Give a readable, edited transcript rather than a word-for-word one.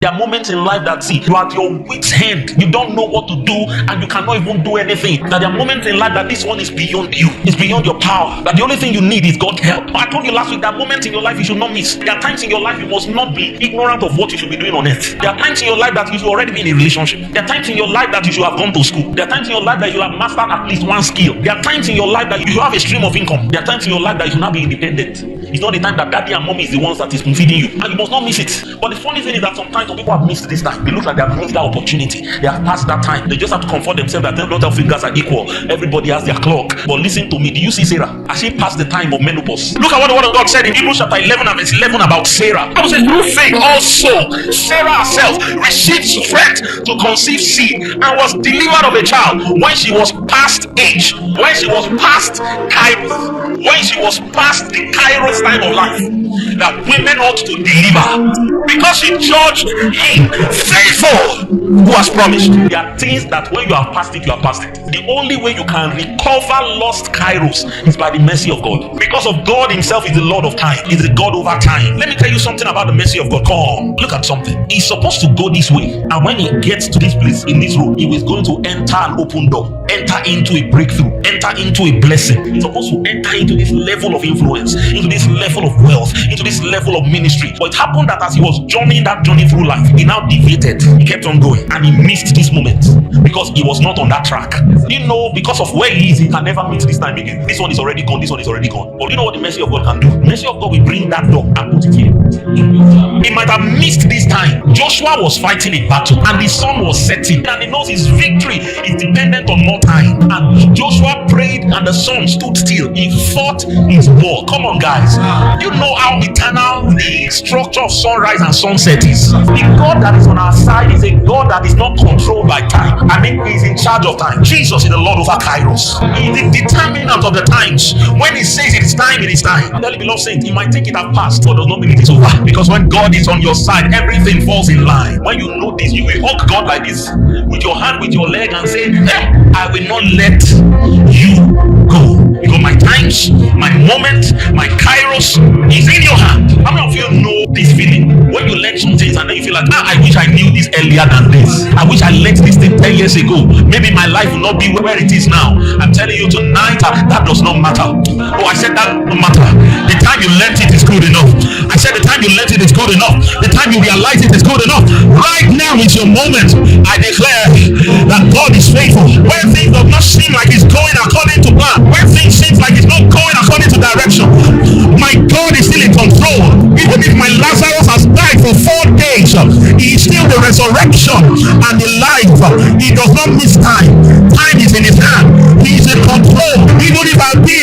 There are moments in life that you are at your wit's end. You don't know what to do and you cannot even do anything. That there are moments in life that this one is beyond you. It's beyond your power. That the only thing you need is God's help. I told you last week, there are moments in your life you should not miss. There are times in your life you must not be ignorant of what you should be doing on earth. There are times in your life that you should already be in a relationship. There are times in your life that you should have gone to school. There are times in your life that you have mastered at least one skill. There are times in your life that you have a stream of income. There are times in your life that you should not be independent. It's not the time that daddy and mommy is the ones that is feeding you, and you must not miss it. But the funny thing is that sometimes some people have missed this time. They look like they have missed that opportunity. They have passed that time. They just have to comfort themselves that not all fingers are equal. Everybody has their clock. But listen to me. Do you see Sarah? Has she passed the time of menopause? Look at what the word of God said in Hebrews chapter 11 and verse 11 about Sarah. I was saying, through faith also, Sarah herself received strength to conceive seed and was delivered of a child when she was past age, when she was past Kairos, when she was past the Kairos time of life that women ought to deliver, because she judged him faithful who has promised. There are things that when you have passed it, you have passed it. The only way you can recover lost Kairos is by the mercy of God, because of God himself is the Lord of time, is the God over time. Let me tell you something about the mercy of God. Come on, look at something. He's supposed to go this way, and when he gets to this place in this road, he was going to enter an open door, enter into a breakthrough, enter into a blessing. He's supposed to enter into this level of influence, into this level of wealth, into this level of ministry. But it happened that as he was journeying that journey through life, he now deviated. He kept on going and he missed this moment because he was not on that track. You know, because of where he is, he can never meet this time again. This one is already gone, this one is already gone. But you know what the mercy of God can do? The mercy of God will bring that door and put it here. He might have missed this time. Joshua was fighting a battle and the sun was setting, and he knows his victory is dependent on more time. And Joshua prayed and the sun stood still. He fought his war. Come on, guys. You know how eternal the structure of sunrise and sunset is. The God that is on our side is a God that is not controlled by time. I mean, he's in charge of time. Jesus is the Lord over Kairos. He is the determinant of the times. When he says it is time, it is time. Tell the beloved saint, he might think it has passed, but does not mean it is over. Because when God is on your side, everything falls in line. When you know this, you will hug God like this, with your hand, with your leg, and say, hey, I will not let you go. Because my times, my moment, my Kairos is in your hand. How many of you know this feeling? When you learn some things and then you feel like, I wish I knew this earlier than this. I wish I learned this thing 10 years ago. Maybe my life will not be where it is now. I'm telling you tonight, that does not matter. Oh, I said that doesn't matter. The time you learned it is good enough. I said the time you learned it is good enough. The time you realize it is good enough. Right now is your moment. I declare that God is faithful. When things do not seem like it's going according to plan, when things seem like it's not going according to direction, my God is still in control. Even if my Lazarus has died for 4 days, he is still the resurrection and the life. He does not miss time. Time is in his hand. He is in control. Even if I be